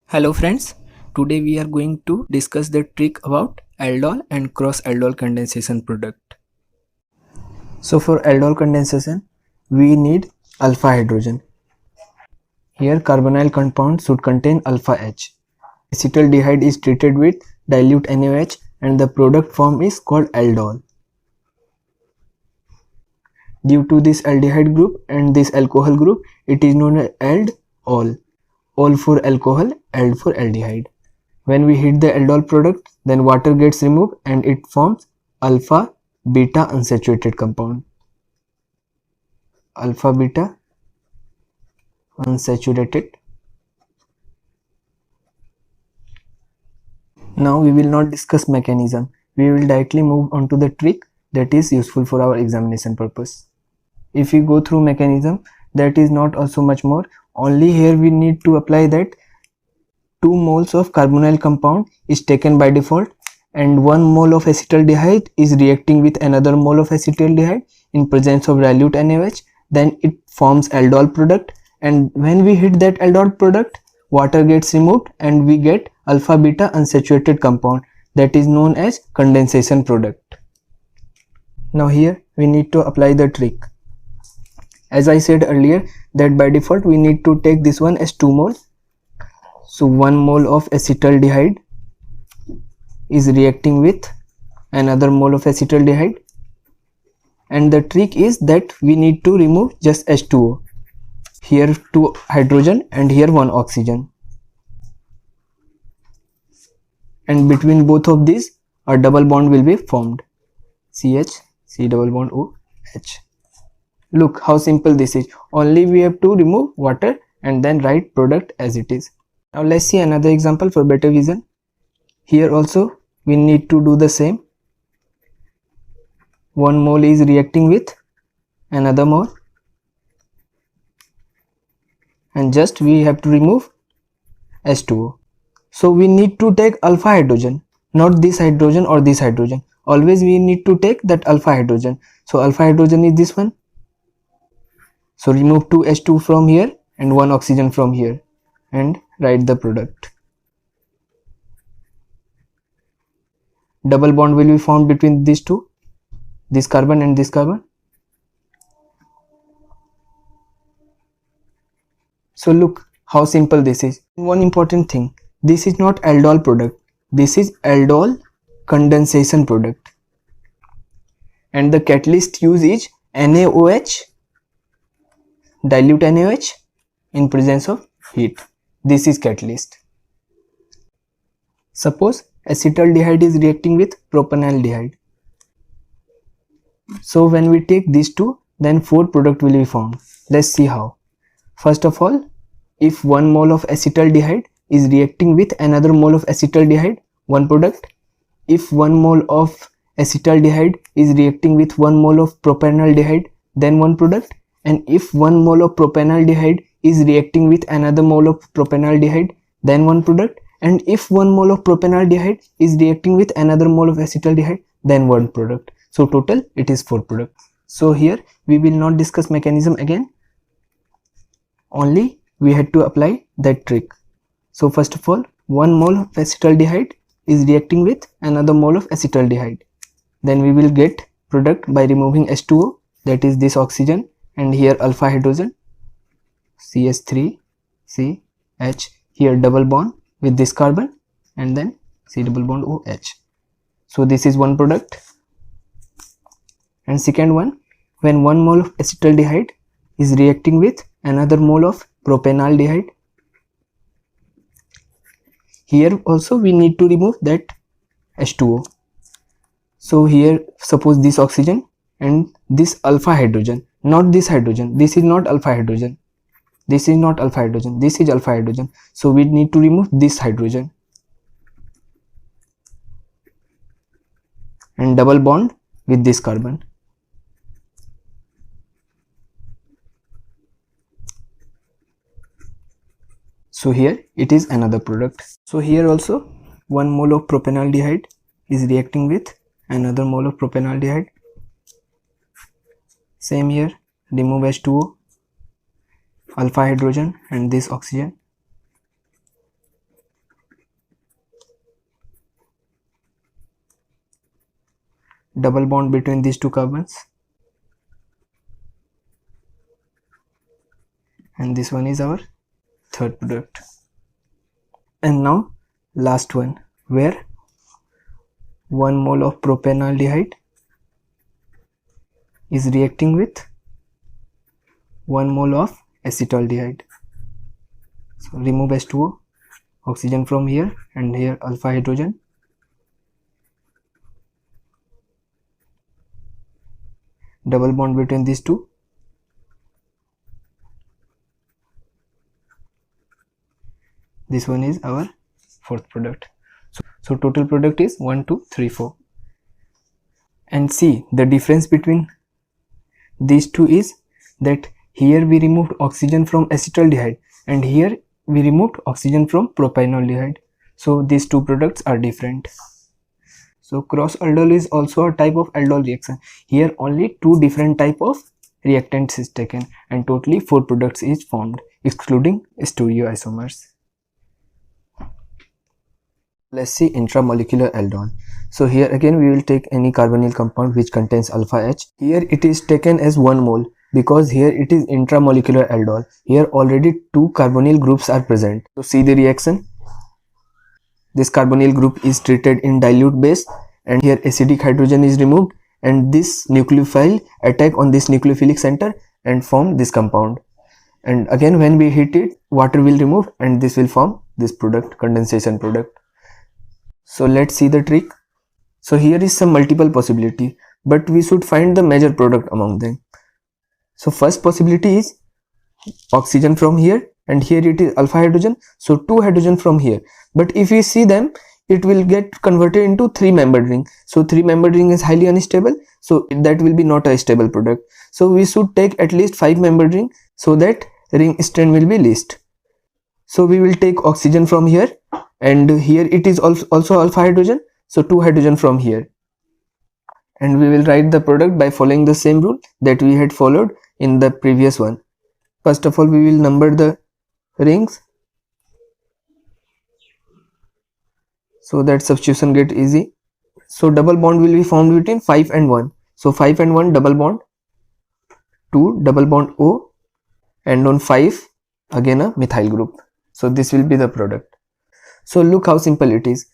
Hello friends, today we are going to discuss the trick about aldol and cross aldol condensation product. So for aldol condensation, we need alpha hydrogen. Here carbonyl compound should contain alpha H. Acetaldehyde is treated with dilute NaOH and the product form is called aldol. Due to this aldehyde group and this alcohol group, it is known as aldol. Ol for alcohol, ald for aldehyde. When we heat the aldol product, then water gets removed and it forms alpha beta unsaturated compound. Alpha beta unsaturated. Now we will not discuss mechanism. We will directly move on to the trick that is useful for our examination purpose. If we go through mechanism, that is not also much more. Only here we need to apply that 2 moles of carbonyl compound is taken by default and 1 mole of acetaldehyde is reacting with another mole of acetaldehyde in presence of dilute NaOH. Then it forms aldol product, and when we hit that aldol product, water gets removed and we get alpha beta unsaturated compound, that is known as condensation product. Now here we need to apply the trick. As I said earlier that by default we need to take this one as 2 mole. So 1 mole of acetaldehyde is reacting with another mole of acetaldehyde, and the trick is that we need to remove just H2O. Here 2 hydrogen and here 1 oxygen, and between both of these a double bond will be formed, CH, C double bond OH. Look how simple this is. Only we have to remove water and then write product as it is. Now let's see another example for better vision. Here also we need to do the same. 1 mole is reacting with another mole and just we have to remove H2O. So we need to take alpha hydrogen, not this hydrogen or this hydrogen. Always we need to take that alpha hydrogen. So alpha hydrogen is this one. So remove 2 H2 from here and 1 oxygen from here and write the product. Double bond will be formed between these two, this carbon and this carbon. So look how simple this is. One important thing, this is not aldol product, this is aldol condensation product, and the catalyst used is NaOH, dilute NaOH in presence of heat. This is catalyst. Suppose acetaldehyde is reacting with propanaldehyde. So when we take these two, then 4 product will be formed. Let's see how. First of all, if 1 mole of acetaldehyde is reacting with another mole of acetaldehyde, 1 product. If 1 mole of acetaldehyde is reacting with 1 mole of propanaldehyde, then 1 product. And if 1 mole of propanaldehyde is reacting with another mole of propanaldehyde, then 1 product. And if 1 mole of propanaldehyde is reacting with another mole of acetaldehyde, then 1 product. So total it is 4 products. So here we will not discuss mechanism again, only we had to apply that trick. So first of all, 1 mole of acetaldehyde is reacting with another mole of acetaldehyde. Then we will get product by removing H2O, that is this oxygen, and here alpha hydrogen, CH3, CH, here double bond with this carbon and then C double bond OH. So this is 1 product. And second one, when 1 mole of acetaldehyde is reacting with another mole of propanaldehyde, here also we need to remove that H2O. So here suppose this oxygen and this alpha hydrogen, not this hydrogen, this is not alpha hydrogen, this is not alpha hydrogen, this is alpha hydrogen. So we need to remove this hydrogen and double bond with this carbon. So here it is another product. So here also 1 mole of propanaldehyde is reacting with another mole of propanaldehyde. Same here, remove H2O alpha hydrogen and this oxygen. Double bond between these two carbons, and this one is our third product. And now last one, where 1 mole of propanaldehyde is reacting with 1 mole of acetaldehyde. So remove H2O, oxygen from here, and here alpha hydrogen. Double bond between these two. This one is our fourth product. So total product is 1, 2, 3, 4. And see, the difference between these two is that here we removed oxygen from acetaldehyde and here we removed oxygen from propanaldehyde. So these two products are different. So cross aldol is also a type of aldol reaction. Here only two different type of reactants is taken and totally 4 products is formed, excluding stereoisomers. Let's see intramolecular aldol. So here again we will take any carbonyl compound which contains alpha H. Here it is taken as 1 mole because here it is intramolecular aldol. Here already 2 carbonyl groups are present. So see the reaction. This carbonyl group is treated in dilute base and here acidic hydrogen is removed and this nucleophile attack on this nucleophilic center and form this compound. And again when we heat it, water will remove and this will form this product, condensation product. So let's see the trick. So here is some multiple possibility, but we should find the major product among them. So first possibility is oxygen from here and here it is alpha hydrogen, so 2 hydrogen from here. But if we see them, it will get converted into 3-membered ring. So 3-membered ring is highly unstable, so that will be not a stable product. So we should take at least 5-membered ring so that ring strength will be least. So we will take oxygen from here and here it is also alpha hydrogen, so 2 hydrogen from here. And we will write the product by following the same rule that we had followed in the previous one. First of all, we will number the rings so that substitution get easy. So double bond will be formed between 5 and 1. So 5 and 1 double bond, 2 double bond O, and on 5 again a methyl group. So this will be the product. So look how simple it is.